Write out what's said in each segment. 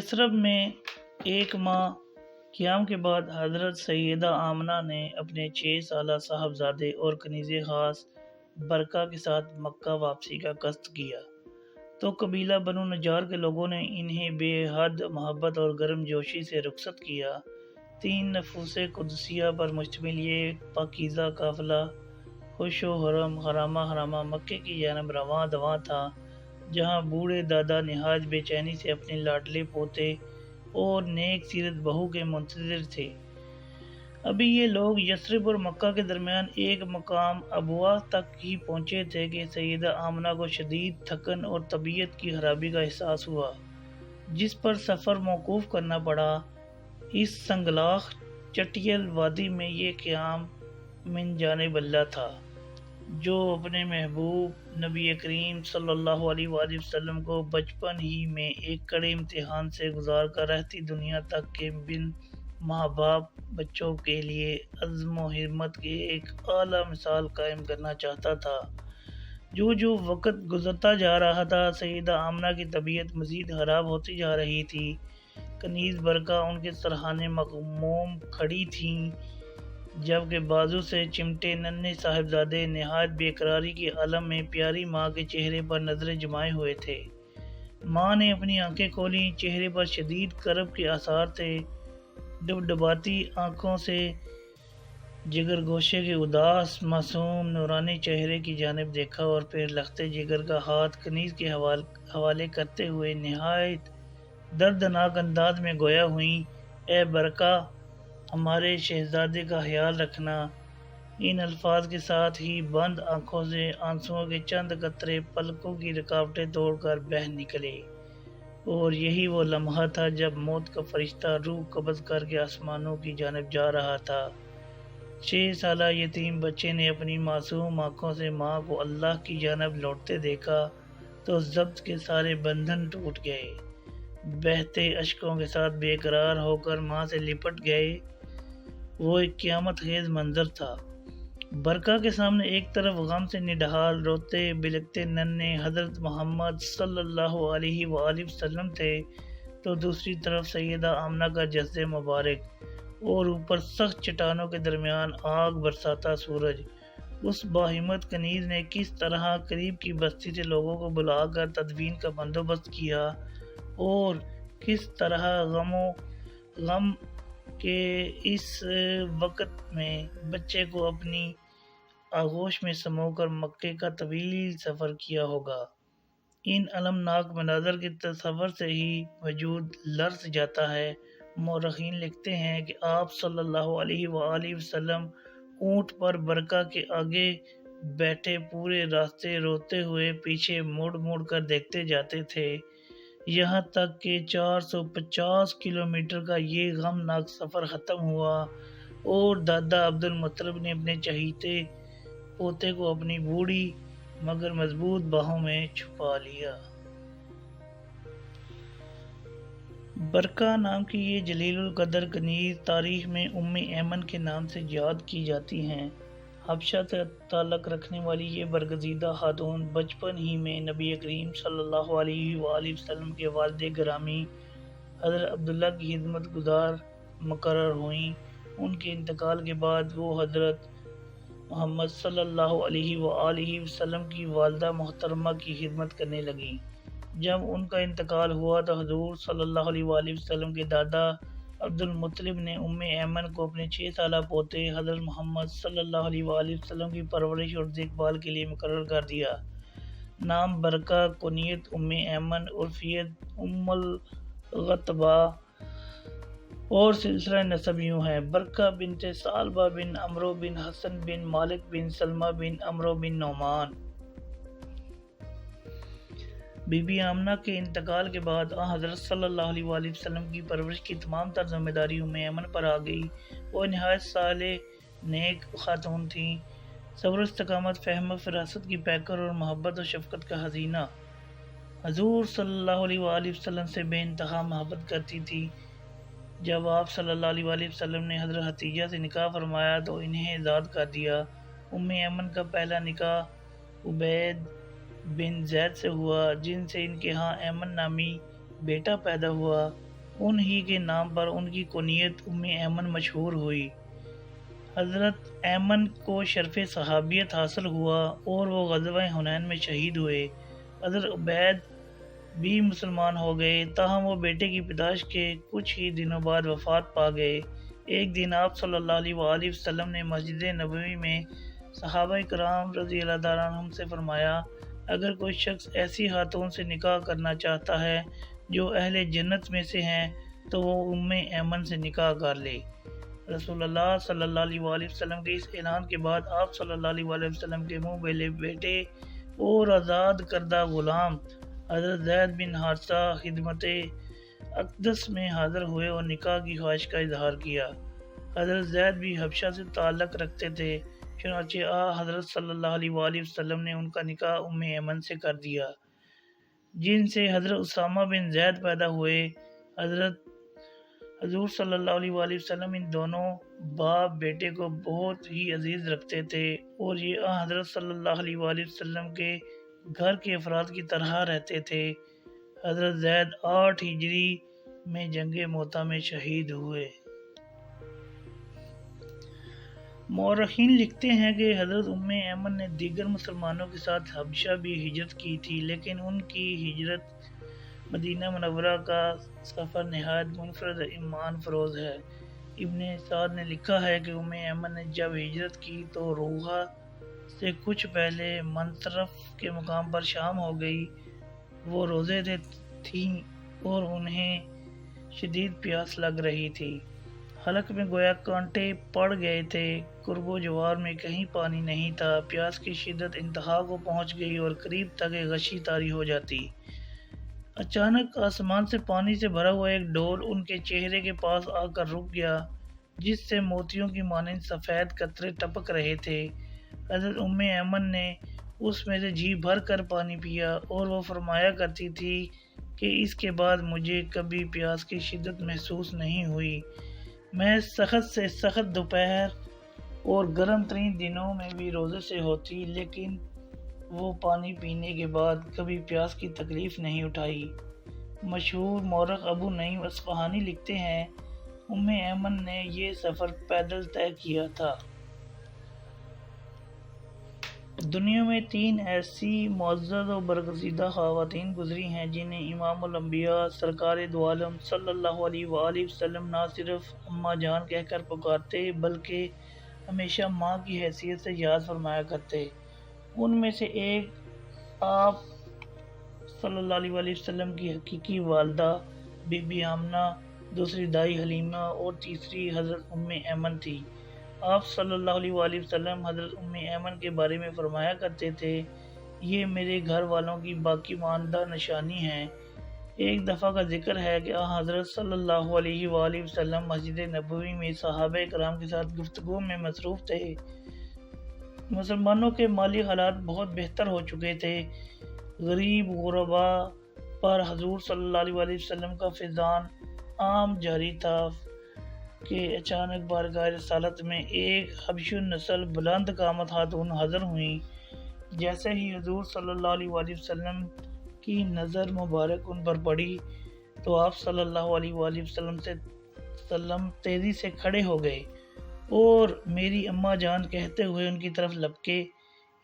یثرب میں ایک ماہ قیام کے بعد حضرت سیدہ آمنہ نے اپنے 6 سالہ صاحبزادے اور کنیز خاص برکہ کے ساتھ مکہ واپسی کا قصد کیا تو قبیلہ بنو نجار کے لوگوں نے انہیں بے حد محبت اور گرم جوشی سے رخصت کیا۔ 3 نفوس قدسیہ پر مشتمل یہ پاکیزہ قافلہ خوش و حرامہ مکے کی جانب رواں دواں تھا، جہاں بوڑھے دادا نہایت بے چینی سے اپنے لاڈلے پوتے اور نیک سیرت بہو کے منتظر تھے۔ ابھی یہ لوگ یثرب اور مکہ کے درمیان ایک مقام ابواء تک ہی پہنچے تھے کہ سیدہ آمنہ کو شدید تھکن اور طبیعت کی خرابی کا احساس ہوا، جس پر سفر موقوف کرنا پڑا۔ اس سنگلاخ چٹیل وادی میں یہ قیام من جانب اللہ تھا، جو اپنے محبوب نبی کریم صلی اللہ علیہ وآلہ وسلم کو بچپن ہی میں ایک کڑے امتحان سے گزار کر رہتی دنیا تک کے بن ماں باپ بچوں کے لیے عزم و ہمت کی ایک اعلیٰ مثال قائم کرنا چاہتا تھا۔ جو وقت گزرتا جا رہا تھا، سیدہ آمنہ کی طبیعت مزید خراب ہوتی جا رہی تھی۔ کنیز برکہ ان کے سرہانے مغموم کھڑی تھیں، جبکہ بازو سے چمٹے ننھے صاحبزادے نہایت بے قراری کے عالم میں پیاری ماں کے چہرے پر نظریں جمائے ہوئے تھے۔ ماں نے اپنی آنکھیں کھولیں، چہرے پر شدید کرب کے آثار تھے۔ ڈبڈباتی آنکھوں سے جگر گوشے کے اداس معصوم نورانی چہرے کی جانب دیکھا اور پھر لخت جگر کا ہاتھ کنیز کے حوالے کرتے ہوئے نہایت دردناک انداز میں گویا ہوئیں، اے برکہ، ہمارے شہزادے کا خیال رکھنا۔ ان الفاظ کے ساتھ ہی بند آنکھوں سے آنسوؤں کے چند قطرے پلکوں کی رکاوٹیں توڑ کر بہہ نکلے، اور یہی وہ لمحہ تھا جب موت کا فرشتہ روح قبض کر کے آسمانوں کی جانب جا رہا تھا۔ 6 سالہ یتیم بچے نے اپنی معصوم آنکھوں سے ماں کو اللہ کی جانب لوٹتے دیکھا تو ضبط کے سارے بندھن ٹوٹ گئے، بہتے اشکوں کے ساتھ بے قرار ہو کر ماں سے لپٹ گئے۔ وہ ایک قیامت خیز منظر تھا۔ برکہ کے سامنے ایک طرف غم سے نڈھال روتے بلکتے ننھے حضرت محمد صلی اللہ علیہ وآلہ وسلم تھے، تو دوسری طرف سیدہ آمنہ کا جسد مبارک، اور اوپر سخت چٹانوں کے درمیان آگ برساتا سورج۔ اس باہمت کنیز نے کس طرح قریب کی بستی سے لوگوں کو بلا کر تدفین کا بندوبست کیا، اور کس طرح غم کے اس وقت میں بچے کو اپنی آغوش میں سمو کر مکے کا طویل سفر کیا ہوگا۔ ان المناک مناظر کے تصور سے ہی وجود لرز جاتا ہے۔ مورخین لکھتے ہیں کہ آپ صلی اللہ علیہ وآلہ وسلم اونٹ پر برکہ کے آگے بیٹھے پورے راستے روتے ہوئے پیچھے مڑ کر دیکھتے جاتے تھے، یہاں تک کہ 450 کلومیٹر کا یہ غمناک سفر ختم ہوا اور دادا عبد المطلب نے اپنے چہیتے پوتے کو اپنی بوڑھی مگر مضبوط باہوں میں چھپا لیا۔ برکہ نام کی یہ جلیل القدر کنیز تاریخ میں ام ایمن کے نام سے یاد کی جاتی ہیں۔ حبشہ سے تعلق رکھنے والی یہ برگزیدہ خاتون بچپن ہی میں نبی کریم صلی اللہ علیہ وآلہ وسلم کے والد گرامی حضرت عبداللہ کی خدمت گزار مقرر ہوئیں۔ ان کے انتقال کے بعد وہ حضرت محمد صلی اللہ علیہ وآلہ وسلم کی والدہ محترمہ کی خدمت کرنے لگیں۔ جب ان کا انتقال ہوا تو حضور صلی اللہ علیہ وآلہ وسلم کے دادا عبد المطلب نے ام ایمن کو اپنے 6 سالہ پوتے حضرت محمد صلی اللہ علیہ وآلہ وسلم کی پرورش اور دیکھ بھال کے لیے مقرر کر دیا۔ نام برکہ، کنیت ام ایمن، عرفیت ام الغطبہ اور سلسلہ نسب یوں ہے: برکہ بنت ثعلبہ بن عمرو بن حسن بن مالک بن سلمہ بن عمرو بن نعمان۔ بی بی آمنہ کے انتقال کے بعد حضرت صلی اللہ علیہ وآلہ وسلم کی پرورش کی تمام تر ذمہ داری ام ایمن پر آ گئی۔ وہ نہایت صالح نیک خاتون تھیں، صبر و استقامت، فہم و فراست کی پیکر اور محبت و شفقت کا خزینہ۔ حضور صلی اللہ علیہ وآلہ وسلم سے بے انتہا محبت کرتی تھی۔ جب آپ صلی اللہ علیہ وآلہ وسلم نے حضرت حتیجہ سے نکاح فرمایا تو انہیں آزاد کر دیا۔ ام ایمن کا پہلا نکاح عبید بن زید سے ہوا، جن سے ان کے ہاں ایمن نامی بیٹا پیدا ہوا۔ انہی کے نام پر ان کی کنیت ام ایمن مشہور ہوئی۔ حضرت ایمن کو شرف صحابیت حاصل ہوا اور وہ غزوہ حنین میں شہید ہوئے۔ حضرت عبید بھی مسلمان ہو گئے، تاہم وہ بیٹے کی پیدائش کے کچھ ہی دنوں بعد وفات پا گئے۔ ایک دن آپ صلی اللہ علیہ وآلہ وسلم نے مسجد نبوی میں صحابہ کرام رضی اللہ تعالیٰ عنہم سے فرمایا، اگر کوئی شخص ایسی خاتون سے نکاح کرنا چاہتا ہے جو اہل جنت میں سے ہیں تو وہ ام ایمن سے نکاح کر لے۔ رسول اللہ صلی اللہ علیہ وآلہ وسلم کے اس اعلان کے بعد آپ صلی اللہ علیہ وآلہ وسلم کے منہ بولے بیٹے اور آزاد کردہ غلام حضرت زید بن حارثہ خدمت اقدس میں حاضر ہوئے اور نکاح کی خواہش کا اظہار کیا۔ حضرت زید بھی حبشہ سے تعلق رکھتے تھے، چنانچہ حضرت صلی اللہ علیہ وآلہ وسلم نے ان کا نکاح ام ایمن سے کر دیا، جن سے حضرت اسامہ بن زید پیدا ہوئے۔ حضور صلی اللہ علیہ وآلہ وسلم ان دونوں باپ بیٹے کو بہت ہی عزیز رکھتے تھے اور یہ حضرت صلی اللہ علیہ وآلہ وسلم کے گھر کے افراد کی طرح رہتے تھے۔ حضرت زید 8 ہجری میں جنگ موتا میں شہید ہوئے۔ مورخین لکھتے ہیں کہ حضرت ام ایمن نے دیگر مسلمانوں کے ساتھ حبشہ بھی ہجرت کی تھی، لیکن ان کی ہجرت مدینہ منورہ کا سفر نہایت منفرد ایمان فروز ہے۔ ابن سعد نے لکھا ہے کہ ام ایمن نے جب ہجرت کی تو روحہ سے کچھ پہلے منصرف کے مقام پر شام ہو گئی۔ وہ روزے تھیں اور انہیں شدید پیاس لگ رہی تھی۔ حلق میں گویا کانٹے پڑ گئے تھے، قرب و جوار میں کہیں پانی نہیں تھا۔ پیاس کی شدت انتہا کو پہنچ گئی اور قریب تک ایک غشی طاری ہو جاتی۔ اچانک آسمان سے پانی سے بھرا ہوا ایک ڈول ان کے چہرے کے پاس آ کر رک گیا، جس سے موتیوں کی مانند سفید قطرے ٹپک رہے تھے۔ حضرت ام ایمن نے اس میں سے جی بھر کر پانی پیا اور وہ فرمایا کرتی تھی کہ اس کے بعد مجھے کبھی پیاس کی شدت محسوس نہیں ہوئی۔ میں سخت سے سخت دوپہر اور گرم ترین دنوں میں بھی روزے سے ہوتی، لیکن وہ پانی پینے کے بعد کبھی پیاس کی تکلیف نہیں اٹھائی۔ مشہور مورخ ابو نعیم اصفہانی لکھتے ہیں، ام ایمن نے یہ سفر پیدل طے کیا تھا۔ دنیا میں 3 ایسی معزز و برگزیدہ خواتین گزری ہیں جنہیں امام الانبیاء سرکار دو عالم صلی اللہ علیہ وآلہ وسلم نہ صرف اماں جان کہہ کر پکارتے بلکہ ہمیشہ ماں کی حیثیت سے یاد فرمایا کرتے۔ ان میں سے ایک آپ صلی اللہ علیہ وآلہ وسلم کی حقیقی والدہ بی بی آمنہ، دوسری دائی حلیمہ اور تیسری حضرت ام ایمن تھی۔ آپ صلی اللہ علیہ وآلہ وسلم حضرت ام ایمن کے بارے میں فرمایا کرتے تھے، یہ میرے گھر والوں کی باقی ماندہ نشانی ہے۔ ایک دفعہ کا ذکر ہے کہ حضرت صلی اللہ علیہ وآلہ وسلم مسجد نبوی میں صحابہ کرام کے ساتھ گفتگو میں مصروف تھے۔ مسلمانوں کے مالی حالات بہت بہتر ہو چکے تھے۔ غریب غربا پر حضور صلی اللہ علیہ وآلہ وسلم کا فیضان عام جاری تھا کہ اچانک بارگاہ رسالت میں ایک حبشی النسل بلند قامت خاتون حاضر ہوئیں۔ جیسے ہی حضور صلی اللہ علیہ وآلہ وسلم کی نظر مبارک ان پر پڑی تو آپ صلی اللہ علیہ وآلہ وسلم تیزی سے کھڑے ہو گئے اور میری اماں جان کہتے ہوئے ان کی طرف لپکے،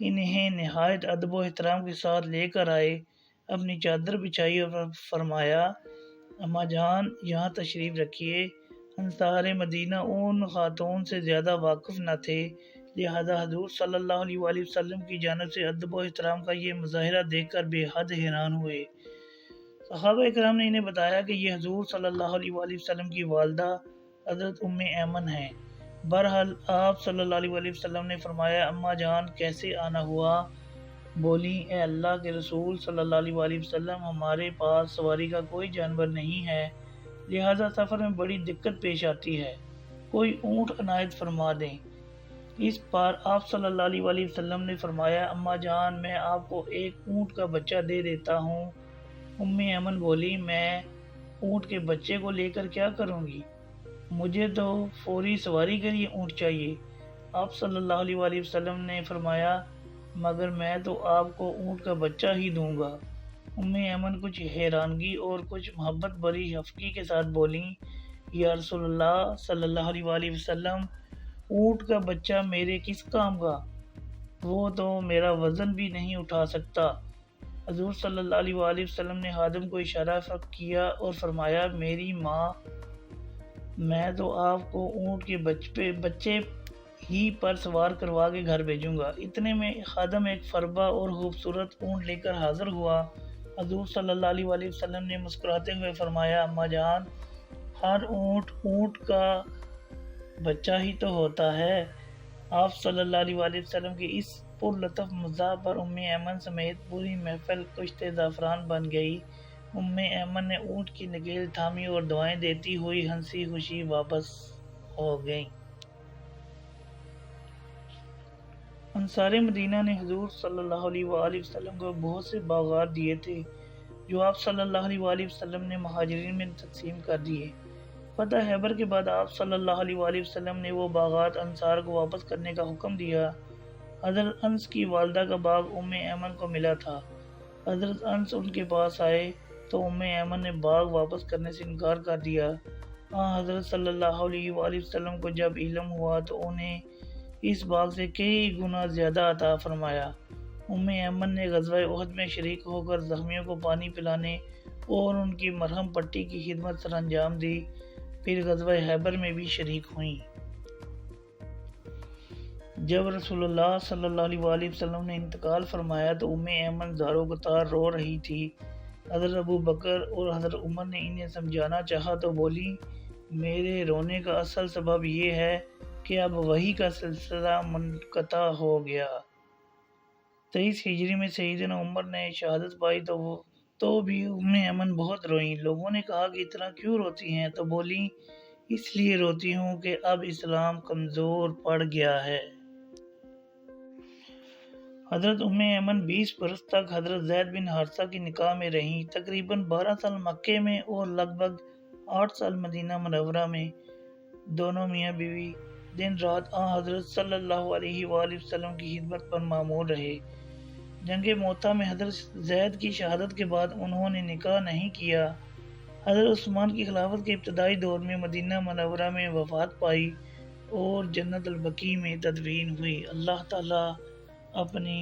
انہیں نہایت ادب و احترام کے ساتھ لے کر آئے، اپنی چادر بچھائی اور فرمایا، اماں جان یہاں تشریف رکھیے۔ انصار مدینہ ان خاتون سے زیادہ واقف نہ تھے، لہذا حضور صلی اللہ علیہ وآلہ وسلم کی جانب سے ادب و احترام کا یہ مظاہرہ دیکھ کر بے حد حیران ہوئے۔ صحابہ کرام نے انہیں بتایا کہ یہ حضور صلی اللہ علیہ وآلہ وسلم کی والدہ حضرت ام ایمن ہیں۔ بہرحال آپ صلی اللہ علیہ وآلہ وسلم نے فرمایا، اماں جان کیسے آنا ہوا؟ بولی، اے اللہ کے رسول صلی اللہ علیہ وآلہ وسلم، ہمارے پاس سواری کا کوئی جانور نہیں ہے، لہذا سفر میں بڑی دقت پیش آتی ہے، کوئی اونٹ عنایت فرما دیں۔ اس پر آپ صلی اللہ علیہ وآلہ وسلم نے فرمایا، اماں جان میں آپ کو ایک اونٹ کا بچہ دے دیتا ہوں۔ ام ایمن بولی، میں اونٹ کے بچے کو لے کر کیا کروں گی؟ مجھے تو فوری سواری کے لیے اونٹ چاہیے۔ آپ صلی اللہ علیہ وآلہ وسلم نے فرمایا، مگر میں تو آپ کو اونٹ کا بچہ ہی دوں گا۔ ایمن کچھ حیرانگی اور کچھ محبت بھری خفگی کے ساتھ بولیں، یا رسول اللہ صلی اللہ علیہ وآلہ وسلم، اونٹ کا بچہ میرے کس کام کا؟ وہ تو میرا وزن بھی نہیں اٹھا سکتا۔ حضور صلی اللہ علیہ وآلہ وسلم نے خادم کو اشارہ کیا اور فرمایا، میری ماں، میں تو آپ کو اونٹ کے بچے ہی پر سوار کروا کے گھر بھیجوں گا۔ اتنے میں خادم ایک فربا اور خوبصورت اونٹ لے کر حاضر ہوا۔ حضور صلی اللہ علیہ وآلہ وسلم نے مسکراتے ہوئے فرمایا، اماں جان، ہر اونٹ کا بچہ ہی تو ہوتا ہے۔ آپ صلی اللہ علیہ وآلہ وسلم کی اس پر لطف مزاح پر ایمن سمیت پوری محفل کشت زعفران بن گئی۔ ایمن نے اونٹ کی نکیل تھامی اور دعائیں دیتی ہوئی ہنسی خوشی واپس ہو گئیں۔ انصار مدینہ نے حضور صلی اللہ علیہ وآلہ وسلم کو بہت سے باغات دیے تھے، جو آپ صلی اللہ علیہ وآلہ وسلم نے مہاجرین میں تقسیم کر دیے۔ فتح خیبر کے بعد آپ صلی اللہ علیہ وآلہ وسلم نے وہ باغات انصار کو واپس کرنے کا حکم دیا۔ حضرت انس کی والدہ کا باغ ایمن کو ملا تھا۔ حضرت انس ان کے پاس آئے تو ایمن نے باغ واپس کرنے سے انکار کر دیا۔ حضرت صلی اللہ علیہ وآلہ وسلم کو جب علم ہوا تو انہیں اس باغ سے کئی گنا زیادہ عطا فرمایا۔ ایمن نے غزوہ احد میں شریک ہو کر زخمیوں کو پانی پلانے اور ان کی مرہم پٹی کی خدمت سر انجام دی، پھر غزوہ خیبر میں بھی شریک ہوئیں۔ جب رسول اللہ صلی اللہ علیہ وآلہ وسلم نے انتقال فرمایا تو ایمن زارو قطار رو رہی تھی۔ حضرت ابو بکر اور حضرت عمر نے انہیں سمجھانا چاہا تو بولی، میرے رونے کا اصل سبب یہ ہے کہ اب وحی کا سلسلہ منقطع ہو گیا۔ 23 ہجری میں سیدنا عمر نے شہادت پائی تو بھی ایمن بہت روئیں۔ لوگوں نے کہا کہ اتنا کیوں روتی ہیں؟ تو بولی، اس لیے روتی ہوں کہ اب اسلام کمزور پڑ گیا ہے۔ حضرت ایمن 20 برس تک حضرت زید بن حارثہ کی نکاح میں رہیں، تقریباً 12 سال مکے میں اور لگ بھگ 8 سال مدینہ منورہ میں۔ دونوں میاں بیوی دن رات حضرت صلی اللہ علیہ وآلہ وسلم کی خدمت پر مامور رہے۔ جنگ موطا میں حضرت زید کی شہادت کے بعد انہوں نے نکاح نہیں کیا۔ حضرت عثمان کی خلافت کے ابتدائی دور میں مدینہ منورہ میں وفات پائی اور جنت البقیع میں تدفین ہوئی۔ اللہ تعالیٰ اپنی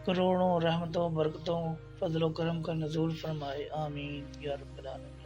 کروڑوں رحمتوں، برکتوں، فضل و کرم کا نزول فرمائے، آمین یا رب العالمین۔